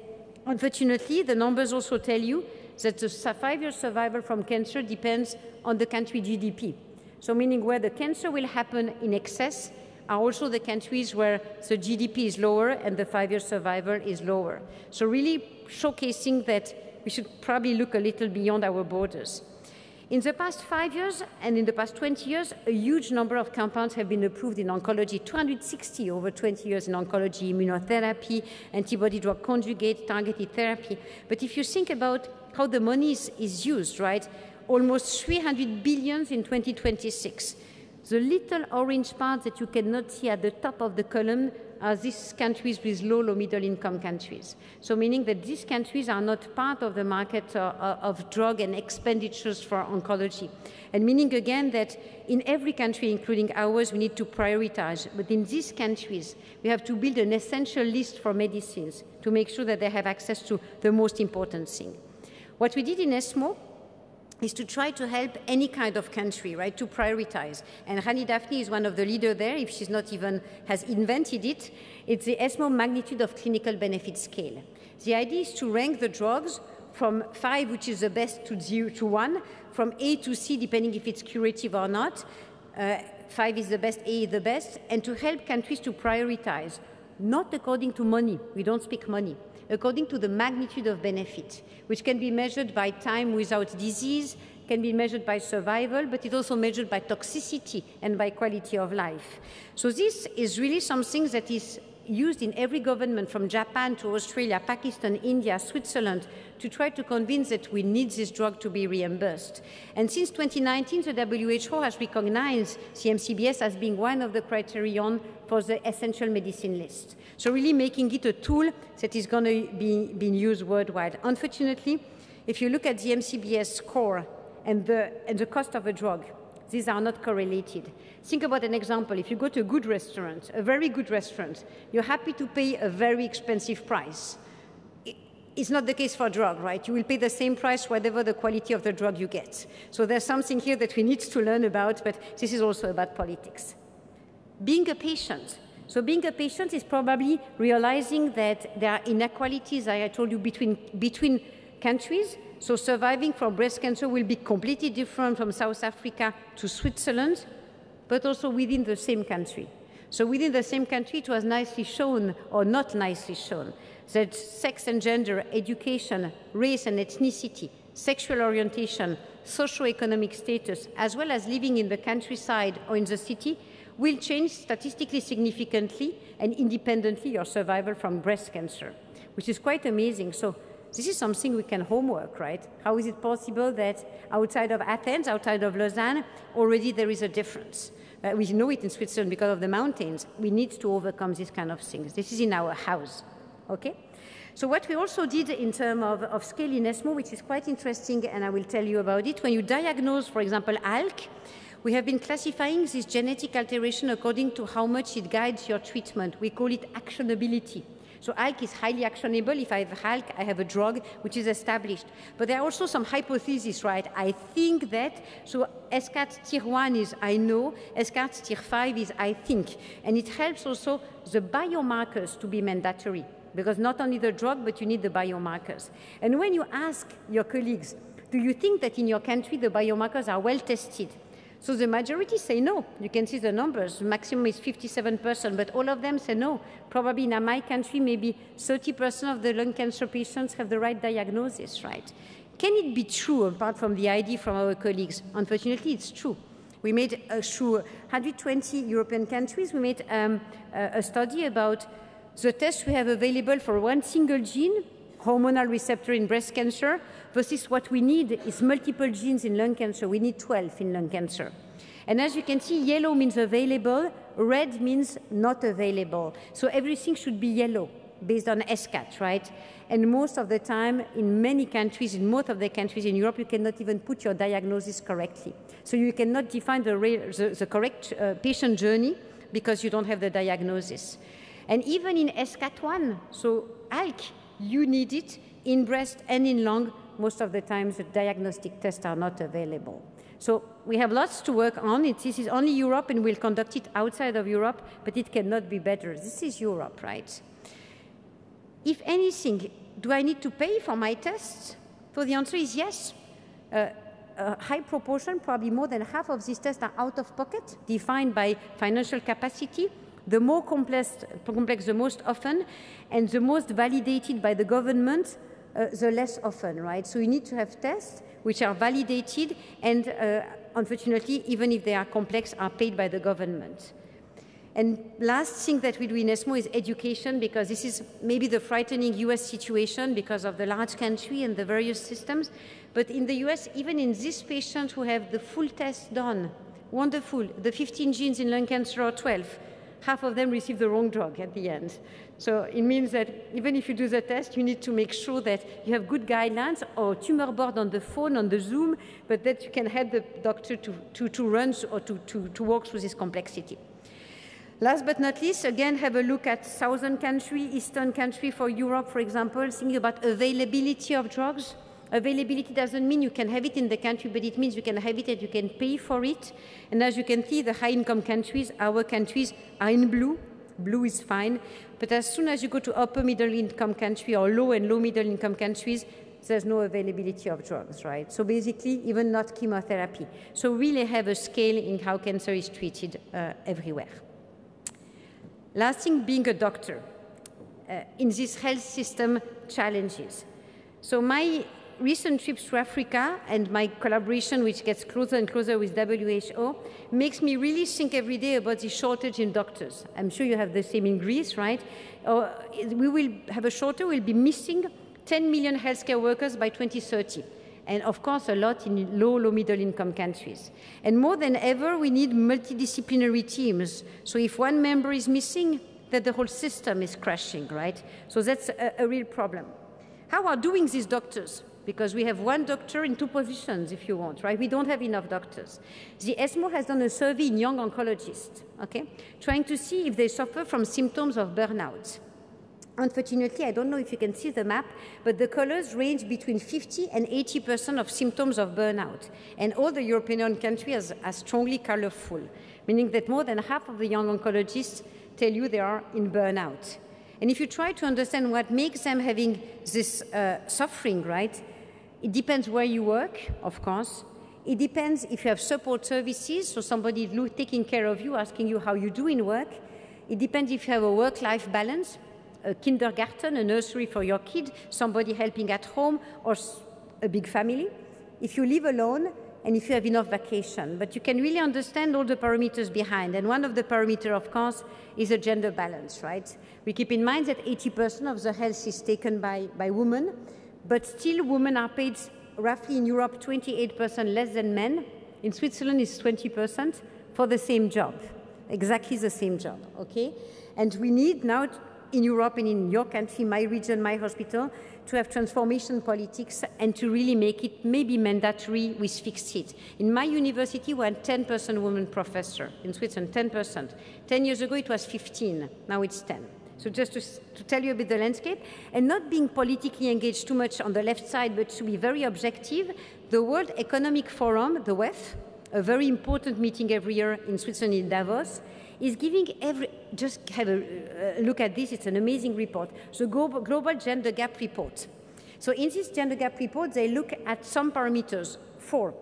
unfortunately, the numbers also tell you that the 5-year survival from cancer depends on the country GDP. So meaning where the cancer will happen in excess are also the countries where the GDP is lower and the 5-year survival is lower. So really showcasing that we should probably look a little beyond our borders. In the past 5 years and in the past 20 years, a huge number of compounds have been approved in oncology, 260 over 20 years in oncology, immunotherapy, antibody-drug conjugate, targeted therapy. But if you think about how the money is used, right, almost 300 billion in 2026. The little orange parts that you cannot see at the top of the column are these countries with low, middle-income countries. So meaning that these countries are not part of the market of drug and expenditures for oncology. And meaning again that in every country, including ours, we need to prioritize. But in these countries, we have to build an essential list for medicines to make sure that they have access to the most important thing. What we did in ESMO is to try to help any kind of country, right, to prioritize. And Rani Daphne is one of the leaders there, if she's not even has invented it. It's the ESMO magnitude of clinical benefit scale. The idea is to rank the drugs from 5, which is the best, to 0 to 1, from A to C, depending if it's curative or not. 5 is the best, A is the best, and to help countries to prioritize, not according to money. We don't speak money. According to the magnitude of benefit, which can be measured by time without disease, can be measured by survival, but it's also measured by toxicity and by quality of life. So this is really something that is used in every government, from Japan to Australia, Pakistan, India, Switzerland, to try to convince that we need this drug to be reimbursed. And since 2019, the WHO has recognized CMCBS as being one of the criterion for the essential medicine list. So really making it a tool that is going to be being used worldwide. Unfortunately, if you look at the MCBS score and the cost of a drug, these are not correlated. Think about an example. If you go to a good restaurant, a very good restaurant, you're happy to pay a very expensive price. It's not the case for a drug, right? You will pay the same price whatever the quality of the drug you get. So there's something here that we need to learn about, but this is also about politics. Being a patient. So being a patient is probably realizing that there are inequalities, I told you, between countries. So surviving from breast cancer will be completely different from South Africa to Switzerland, but also within the same country. So within the same country, it was nicely shown, or not nicely shown, that sex and gender, education, race and ethnicity, sexual orientation, socioeconomic status, as well as living in the countryside or in the city, will change statistically significantly and independently your survival from breast cancer, which is quite amazing. So this is something we can homework, right? How is it possible that outside of Athens, outside of Lausanne, already there is a difference? We know it in Switzerland because of the mountains. We need to overcome these kind of things. This is in our house, okay? So what we also did in terms of scale in ESMO, which is quite interesting, and I will tell you about it, when you diagnose, for example, ALK, we have been classifying this genetic alteration according to how much it guides your treatment. We call it actionability. So ALK is highly actionable. If I have ALK, I have a drug which is established. But there are also some hypotheses, right? I think that, so SCAT tier 1 is I know, SCAT tier 5 is I think. And it helps also the biomarkers to be mandatory, because not only the drug, but you need the biomarkers. And when you ask your colleagues, do you think that in your country the biomarkers are well tested? So the majority say no. You can see the numbers. The maximum is 57%, but all of them say no. Probably in my country, maybe 30% of the lung cancer patients have the right diagnosis, right? Can it be true, apart from the idea from our colleagues? Unfortunately, it's true. We made, through 120 European countries, we made a study about the tests we have available for one single gene, hormonal receptor in breast cancer, versus what we need is multiple genes in lung cancer. We need 12 in lung cancer. And as you can see, yellow means available, red means not available. So everything should be yellow based on SCAT, right? And most of the time, in many countries, in most of the countries in Europe, you cannot even put your diagnosis correctly. So you cannot define the correct patient journey because you don't have the diagnosis. And even in SCAT1, so ALK, you need it in breast and in lung. Most of the times the diagnostic tests are not available. So we have lots to work on. This is only Europe, and we'll conduct it outside of Europe, but it cannot be better. This is Europe, right? If anything, do I need to pay for my tests? So the answer is yes. A high proportion, probably more than half of these tests are out of pocket, defined by financial capacity. The more complex the most often, and the most validated by the government, the less often, right? So you need to have tests which are validated and, unfortunately, even if they are complex, are paid by the government. And last thing that we do in ESMO is education, because this is maybe the frightening US situation because of the large country and the various systems. But in the US, even in these patients who have the full test done, wonderful, the 15 genes in lung cancer or 12, half of them receive the wrong drug at the end. So it means that even if you do the test, you need to make sure that you have good guidelines or tumor board on the phone, on the Zoom, but that you can help the doctor to run or to work through this complexity. Last but not least, again, have a look at southern country, eastern country for Europe, for example, thinking about availability of drugs. Availability doesn't mean you can have it in the country, but it means you can have it and you can pay for it. And as you can see, the high-income countries, our countries, are in blue. Blue is fine. But as soon as you go to upper middle-income country or low and low-middle-income countries, there's no availability of drugs, right? So basically, even not chemotherapy. So really have a scale in how cancer is treated everywhere. Last thing, being a doctor in this health system challenges. So my recent trips to Africa and my collaboration, which gets closer and closer with WHO, makes me really think every day about the shortage in doctors. I'm sure you have the same in Greece, right? We will have a shortage, we'll be missing 10 million healthcare workers by 2030. And of course, a lot in low, middle-income countries. And more than ever, we need multidisciplinary teams. So if one member is missing, then the whole system is crashing, right? So that's a real problem. How are doing these doctors? Because we have one doctor in two positions, if you want, right? We don't have enough doctors. The ESMO has done a survey in young oncologists, okay, trying to see if they suffer from symptoms of burnout. Unfortunately, I don't know if you can see the map, but the colors range between 50 and 80% of symptoms of burnout. And all the European countries are strongly colorful, meaning that more than half of the young oncologists tell you they are in burnout. And if you try to understand what makes them having this suffering, right, it depends where you work, of course. It depends if you have support services, so somebody taking care of you, asking you how you do in work. It depends if you have a work-life balance, a kindergarten, a nursery for your kid, somebody helping at home, or a big family. If you live alone, and if you have enough vacation. But you can really understand all the parameters behind. And one of the parameters, of course, is a gender balance, right? We keep in mind that 80% of the health is taken by women, but still women are paid roughly in Europe 28% less than men. In Switzerland, it's 20% for the same job, exactly the same job, okay? And we need now in Europe and in your country, my region, my hospital, to have transformation politics and to really make it maybe mandatory with fixed seats. In my university, we had 10% women professor. In Switzerland, 10%. 10 years ago, it was 15. Now it's 10. So just to tell you a bit the landscape, and not being politically engaged too much on the left side, but to be very objective, the World Economic Forum, the WEF, a very important meeting every year in Switzerland in Davos, is giving just have a look at this, it's an amazing report, the Global Gender Gap Report. So in this gender gap report, they look at some parameters. 4,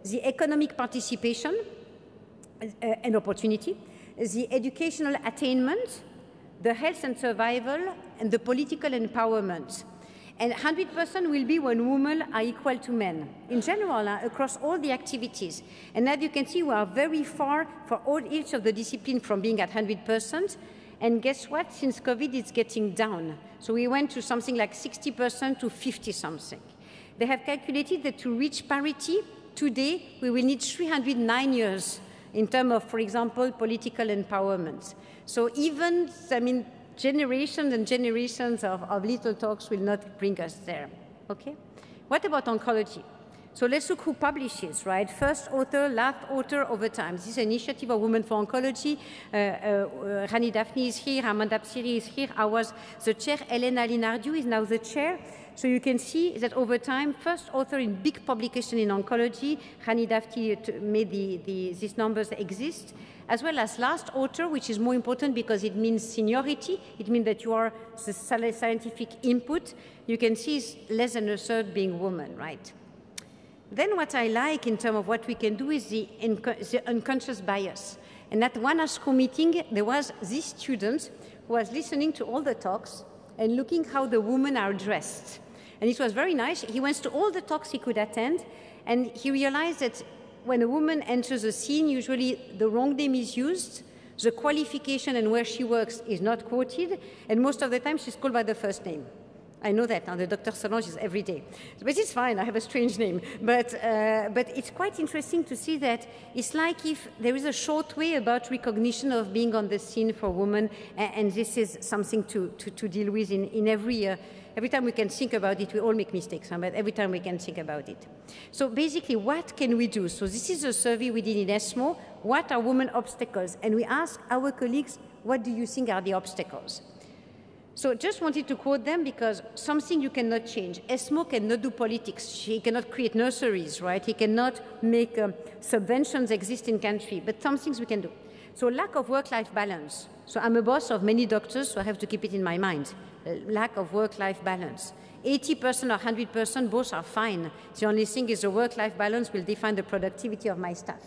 the economic participation and opportunity, the educational attainment, the health and survival, and the political empowerment. And 100% will be when women are equal to men, in general, across all the activities. And as you can see, we are very far for each of the disciplines from being at 100%. And guess what? Since COVID, it's getting down. So we went to something like 60% to 50-something. They have calculated that to reach parity today, we will need 309 years in terms of, for example, political empowerment. So even, I mean, generations and generations of little talks will not bring us there, okay? What about oncology? So let's look who publishes, right? First author, last author over time. This is an initiative of Women for Oncology. Rani Daphne is here, Amanda Psiri is here. I was the chair, Elena Linardiu is now the chair. So you can see that over time, first author in big publication in oncology, Rani Daphne made these numbers exist, as well as last author, which is more important because it means seniority. It means that you are the scientific input. You can see it's less than a third being women, right? Then what I like in terms of what we can do is the unconscious bias. And at one ASCO meeting, there was this student who was listening to all the talks and looking how the women are dressed. And it was very nice. He went to all the talks he could attend, and he realized that when a woman enters a scene, usually the wrong name is used, the qualification and where she works is not quoted, and most of the time she's called by the first name. I know that, the Dr. Solange is every day. But it's fine, I have a strange name. But it's quite interesting to see that it's like if there is a short way about recognition of being on the scene for women, and this is something to deal with in every time we can think about it. We all make mistakes, but every time we can think about it. So basically, what can we do? So this is a survey we did in ESMO. What are women obstacles? And we asked our colleagues, what do you think are the obstacles? So just wanted to quote them because something you cannot change. ESMO cannot do politics. He cannot create nurseries, right? He cannot make subventions exist in country, but some things we can do. So lack of work-life balance. So I'm a boss of many doctors, so I have to keep it in my mind. Lack of work-life balance. 80% or 100%, both are fine. The only thing is the work-life balance will define the productivity of my staff.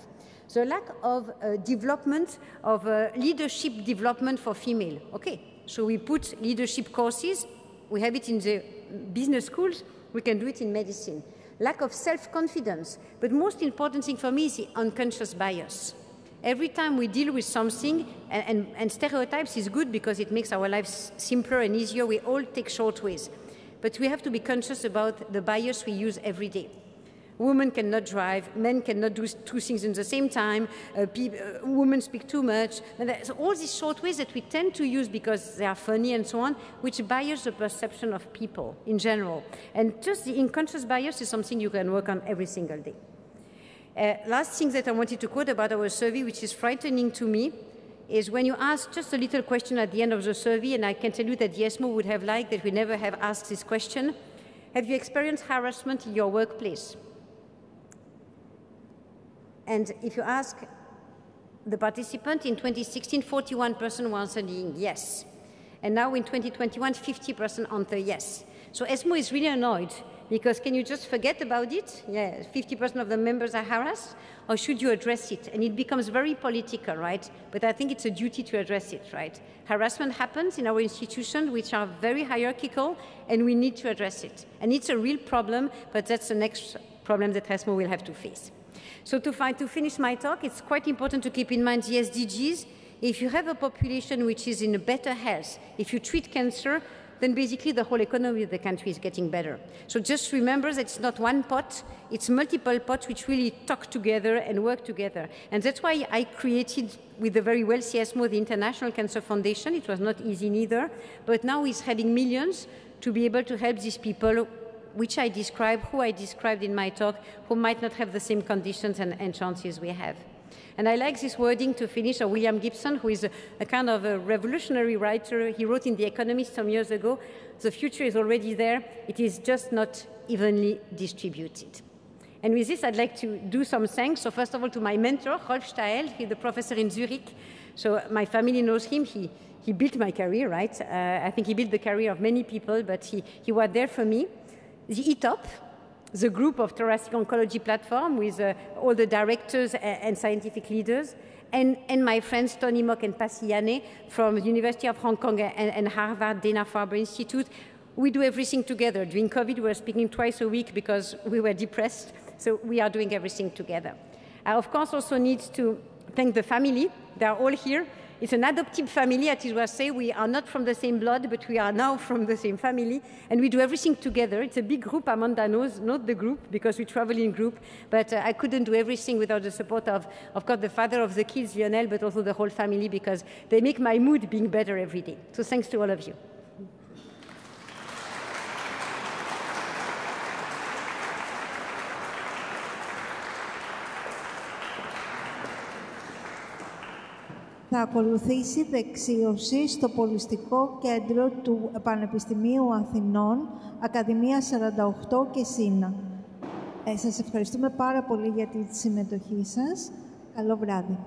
So lack of development of leadership development for female. Okay. So we put leadership courses, we have it in the business schools, we can do it in medicine. Lack of self-confidence, but most important thing for me is the unconscious bias. Every time we deal with something, and stereotypes is good because it makes our lives simpler and easier, we all take short ways. But we have to be conscious about the bias we use every day. Women cannot drive, men cannot do two things at the same time, women speak too much. So all these short ways that we tend to use because they are funny and so on, which bias the perception of people in general. And just the unconscious bias is something you can work on every single day. Last thing that I wanted to quote about our survey, which is frightening to me, is when you ask just a little question at the end of the survey, and I can tell you that the ESMO would have liked that we never have asked this question, have you experienced harassment in your workplace? And if you ask the participant in 2016, 41% were answering yes. And now in 2021, 50% answer yes. So ESMO is really annoyed because can you just forget about it? Yeah, 50% of the members are harassed, or should you address it? And it becomes very political, right? But I think it's a duty to address it, right? Harassment happens in our institutions, which are very hierarchical, and we need to address it. And it's a real problem, but that's the next problem that ESMO will have to face. So to finish my talk, it's quite important to keep in mind the SDGs. If you have a population which is in a better health, if you treat cancer, then basically the whole economy of the country is getting better. So just remember that it's not one pot, it's multiple pots which really talk together and work together. And that's why I created, with the very wealthy ESMO, the International Cancer Foundation. It was not easy neither, but now it's having millions to be able to help these people which I described, who I described in my talk, who might not have the same conditions and chances we have. And I like this wording to finish of William Gibson, who is a kind of a revolutionary writer. He wrote in The Economist some years ago, the future is already there, it is just not evenly distributed. And with this, I'd like to do some thanks. So first of all, to my mentor, Rolf Stael, he's the professor in Zurich. So my family knows him. He built my career, right? I think he built the career of many people, but he was there for me. The ETOP, the group of thoracic oncology platform with all the directors and scientific leaders, and my friends Tony Mock and Pasi Yane from the University of Hong Kong and Harvard Dana-Farber Institute. We do everything together. During COVID, we were speaking twice a week because we were depressed, so we are doing everything together. I, of course, also need to thank the family. They are all here. It's an adoptive family, as it was said. We are not from the same blood, but we are now from the same family, and we do everything together. It's a big group. Amanda knows, not the group, because we travel in group, but I couldn't do everything without the support of course, the father of the kids, Lionel, but also the whole family, because they make my mood being better every day. So thanks to all of you. θα ακολουθήσει δεξίωση στο Πολιστικό Κέντρο του Πανεπιστημίου Αθηνών, Ακαδημία 48 και ΣΥΝΑ. Σας ευχαριστούμε πάρα πολύ για τη συμμετοχή σας. Καλό βράδυ.